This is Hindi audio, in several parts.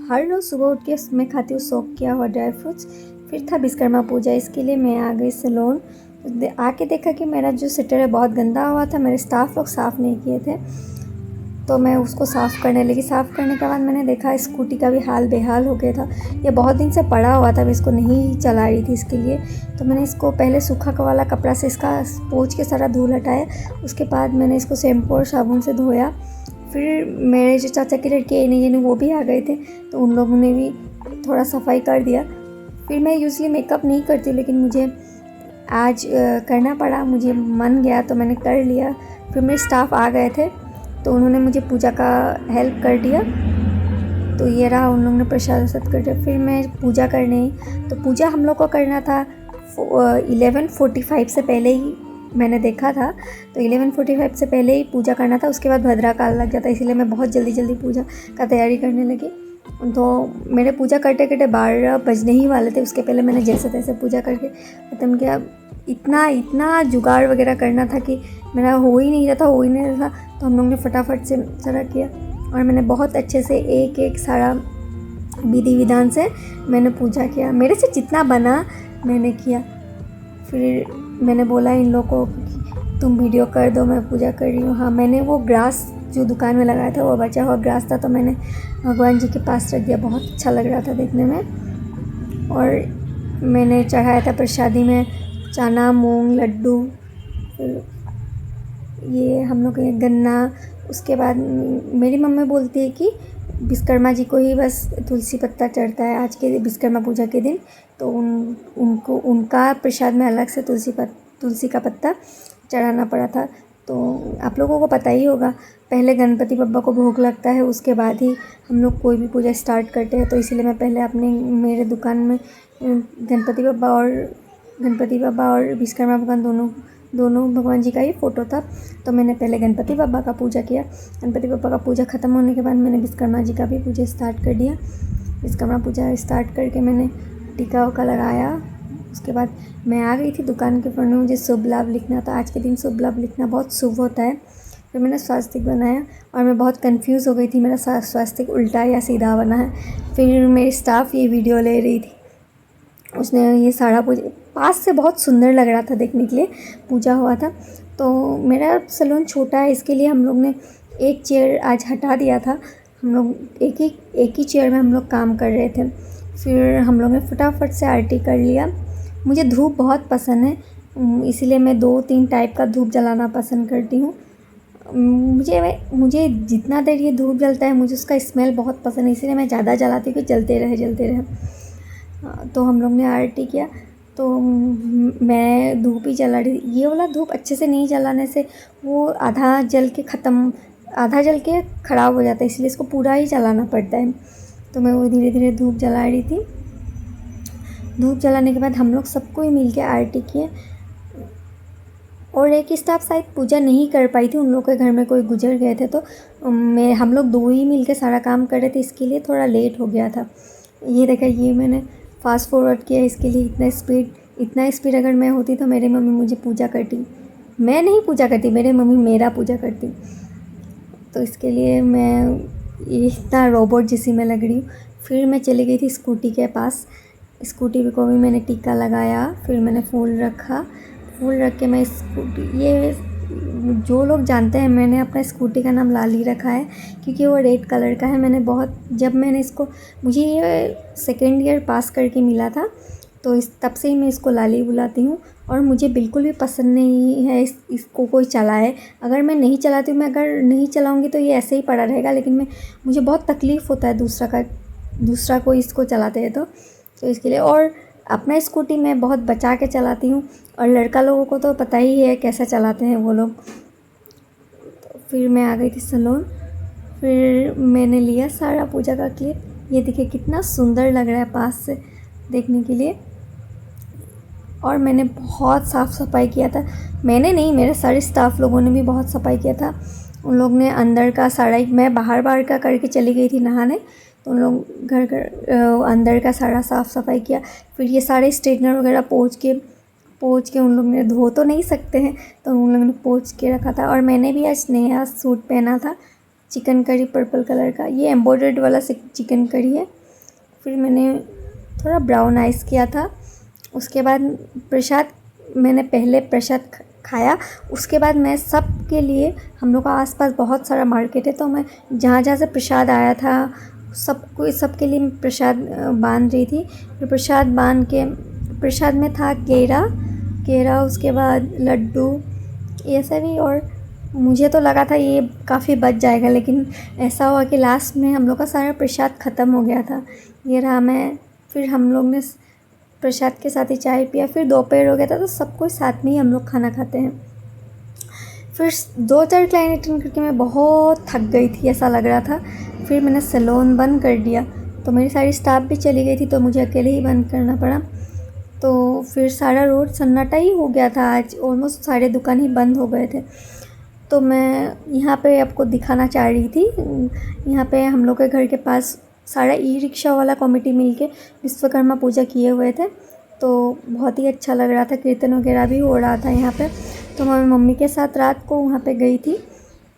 हर रोज़ सुबह उठ के मैं खाती हूँ सोक किया हुआ ड्राई फ्रूट्स। फिर था विश्वकर्मा पूजा, इसके लिए मैं आ गई सैलून। आके देखा कि मेरा जो स्वेटर है बहुत गंदा हुआ था, मेरे स्टाफ लोग साफ़ नहीं किए थे, तो मैं उसको साफ़ करने लगी। साफ़ करने के बाद मैंने देखा स्कूटी का भी हाल बेहाल हो गया था। ये बहुत दिन से पड़ा हुआ था, मैं इसको नहीं चला रही थी, इसके लिए तो मैंने इसको पहले सूखा वाला कपड़ा से इसका पोंछ के सारा धूल हटाया। उसके बाद मैंने इसको शैम्पू और साबुन से धोया। फिर मेरे जो चाचा के लड़के इन्हें वो भी आ गए थे, तो उन लोगों ने भी थोड़ा सफाई कर दिया। फिर मैं यूज़ुअली मेकअप नहीं करती, लेकिन मुझे आज करना पड़ा, मुझे मन गया तो मैंने कर लिया। फिर मेरे स्टाफ आ गए थे, तो उन्होंने मुझे पूजा का हेल्प कर दिया। तो ये रहा, उन लोगों ने प्रसाद कर दिया। फिर मैं पूजा करने, तो पूजा हम लोग को करना था 11:45 से पहले ही मैंने देखा था, तो 11:45 से पहले ही पूजा करना था। उसके बाद भद्रा काल लग जाता, इसीलिए मैं बहुत जल्दी पूजा का तैयारी करने लगी। तो मेरे पूजा करते करते 12 बजने ही वाले थे। उसके पहले मैंने जैसे तैसे पूजा करके ख़त्म किया। इतना जुगाड़ वगैरह करना था कि मेरा हो ही नहीं रहा था, तो हम लोग ने फटाफट से सारा किया और मैंने बहुत अच्छे से एक सारा विधि विधान से मैंने पूजा किया। मेरे से जितना बना मैंने किया। फिर मैंने बोला इन लोगों को तुम वीडियो कर दो, मैं पूजा कर रही हूँ। हाँ, मैंने वो ग्रास जो दुकान में लगाया था, वो बचा हुआ ग्रास था, तो मैंने भगवान जी के पास रख दिया। बहुत अच्छा लग रहा था देखने में। और मैंने चढ़ाया था प्रसादी में चना, मूंग, लड्डू, ये हम लोग के गन्ना। उसके बाद मेरी मम्मी बोलती है कि विश्वकर्मा जी को ही बस तुलसी पत्ता चढ़ता है आज के विश्वकर्मा पूजा के दिन, तो उनको उनका प्रसाद में अलग से तुलसी का पत्ता चढ़ाना पड़ा था। तो आप लोगों को पता ही होगा, पहले गणपति बप्पा को भोग लगता है, उसके बाद ही हम लोग कोई भी पूजा स्टार्ट करते हैं। तो इसीलिए मैं पहले मेरे दुकान में गणपति बप्पा और विश्वकर्मा भगवान दोनों भगवान जी का ही फ़ोटो था। तो मैंने पहले गणपति बप्पा का पूजा किया। गणपति बप्पा का पूजा ख़त्म होने के बाद मैंने विश्वकर्मा जी का भी पूजा स्टार्ट कर दिया। विश्वकर्मा पूजा स्टार्ट करके मैंने टीका उका लगाया। उसके बाद मैं आ गई थी दुकान के फ्रंट में। मुझे शुभ लाभ लिखना था, आज के दिन शुभ लाभ लिखना बहुत शुभ होता है। फिर मैंने स्वास्तिक बनाया और मैं बहुत कंफ्यूज हो गई थी, मेरा स्वास्तिक उल्टा या सीधा बना है। फिर मेरी स्टाफ ये वीडियो ले रही थी, उसने ये सारा पूजा पास से बहुत सुंदर लग रहा था देखने के लिए, पूजा हुआ था। तो मेरा सैलून छोटा है, इसके लिए हम लोग ने एक चेयर आज हटा दिया था। हम लोग एक ही चेयर में हम लोग काम कर रहे थे। फिर हम लोग ने फटाफट से आरती कर लिया। मुझे धूप बहुत पसंद है, इसीलिए मैं 2-3 टाइप का धूप जलाना पसंद करती हूँ। मुझे जितना देर ये धूप जलता है, मुझे उसका स्मेल बहुत पसंद है, इसीलिए मैं ज़्यादा जलाती हूँ कि जलते रहे। तो हम लोग ने आरती किया, तो मैं धूप ही जला रही। ये वाला धूप अच्छे से नहीं जलाने से वो आधा जल के ख़राब हो जाता है, इसलिए इसको पूरा ही जलाना पड़ता है। तो मैं वो धीरे धीरे धूप जला रही थी। धूप जलाने के बाद हम लोग सबको ही मिल के आरती किए। और एक स्टाफ शायद पूजा नहीं कर पाई थी, उन लोगों के घर में कोई गुजर गए थे, तो हम लोग 2 ही मिल के सारा काम कर रहे थे, इसके लिए थोड़ा लेट हो गया था। ये देखा, ये मैंने फास्ट फॉरवर्ड किया, इसके लिए इतना स्पीड अगर मैं होती तो मेरी मम्मी मुझे पूजा करती। मैं नहीं पूजा करती, मेरी मम्मी मेरा पूजा करती। तो इसके लिए मैं इतना रोबोट जैसी मैं लग रही हूँ। फिर मैं चली गई थी स्कूटी के पास। स्कूटी को भी मैंने टीका लगाया, फिर मैंने फूल रख के मैं ये जो लोग जानते हैं, मैंने अपना स्कूटी का नाम लाली रखा है, क्योंकि वो रेड कलर का है। मुझे ये सेकेंड ईयर पास करके मिला था, तो तब से ही मैं इसको लाली बुलाती हूँ। और मुझे बिल्कुल भी पसंद नहीं है इसको कोई चलाए। अगर मैं नहीं चलाती हूँ, मैं अगर नहीं चलाऊँगी तो ये ऐसे ही पड़ा रहेगा, लेकिन मुझे बहुत तकलीफ़ होता है दूसरा कोई इसको चलाते हैं तो इसके लिए। और अपना स्कूटी मैं बहुत बचा के चलाती हूँ, और लड़का लोगों को तो पता ही है कैसे चलाते हैं वो लोग। तो फिर मैं आ गई थी सैलून। फिर मैंने लिया सारा पूजा का क्लिप। ये देखिए कितना सुंदर लग रहा है पास से देखने के लिए। और मैंने बहुत साफ़ सफाई किया था। मैंने नहीं, मेरे सारे स्टाफ लोगों ने भी बहुत सफाई किया था। उन लोग ने अंदर का सारा, मैं बाहर का करके चली गई थी नहाने, तो उन लोग अंदर का सारा साफ़ सफाई किया। फिर ये सारे स्ट्रेटनर वगैरह पोंछ के उन लोग ने, धो तो नहीं सकते हैं, तो उन लोगों ने पोंछ के रखा था। और मैंने भी आज नया सूट पहना था, चिकन करी पर्पल कलर का, ये एम्ब्रॉयडर्ड वाला चिकन करी है। फिर मैंने थोड़ा ब्राउन आइस किया था। उसके बाद प्रसाद, मैंने पहले प्रसाद खाया। उसके बाद मैं सब के लिए, हम लोग का आसपास बहुत सारा मार्केट है, तो मैं जहाँ जहाँ से प्रसाद आया था सबके लिए मैं प्रसाद बांध रही थी। फिर प्रसाद बांध के, प्रसाद में था केरा, उसके बाद लड्डू, ये सभी। और मुझे तो लगा था ये काफ़ी बच जाएगा, लेकिन ऐसा हुआ कि लास्ट में हम लोग का सारा प्रसाद ख़त्म हो गया था। ये रहा मैं। फिर हम लोग ने प्रसाद के साथ ही चाय पिया। फिर दोपहर हो गया था, तो सबको साथ में ही हम लोग खाना खाते हैं। फिर 2-4 क्लाइंट अटेंड करके मैं बहुत थक गई थी, ऐसा लग रहा था। फिर मैंने सैलून बंद कर दिया, तो मेरी सारी स्टाफ भी चली गई थी, तो मुझे अकेले ही बंद करना पड़ा। तो फिर सारा रोड सन्नाटा ही हो गया था। आज ऑलमोस्ट सारे दुकान ही बंद हो गए थे। तो मैं यहाँ पे आपको दिखाना चाह रही थी। यहाँ पे हम लोग के घर के पास सारा ई-रिक्शा वाला कमेटी मिलके विश्वकर्मा पूजा किए हुए थे, तो बहुत ही अच्छा लग रहा था। कीर्तन वगैरह भी हो रहा था यहाँ पे। तो मैं मम्मी के साथ रात को वहाँ पे गई थी,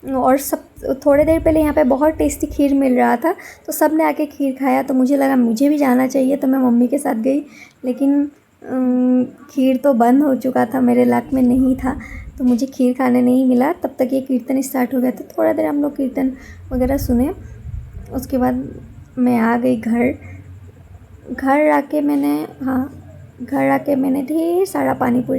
और सब थोड़े देर पहले यहाँ पे बहुत टेस्टी खीर मिल रहा था, तो सब ने आके खीर खाया। तो मुझे लगा मुझे भी जाना चाहिए, तो मैं मम्मी के साथ गई। लेकिन खीर तो बंद हो चुका था, मेरे लक में नहीं था, तो मुझे खीर खाने नहीं मिला। तब तक ये कीर्तन स्टार्ट हो गया था। थोड़ा देर हम लोग कीर्तन वगैरह सुने। उसके बाद मैं आ गई घर आके मैंने ढेर सारा पानी पूरी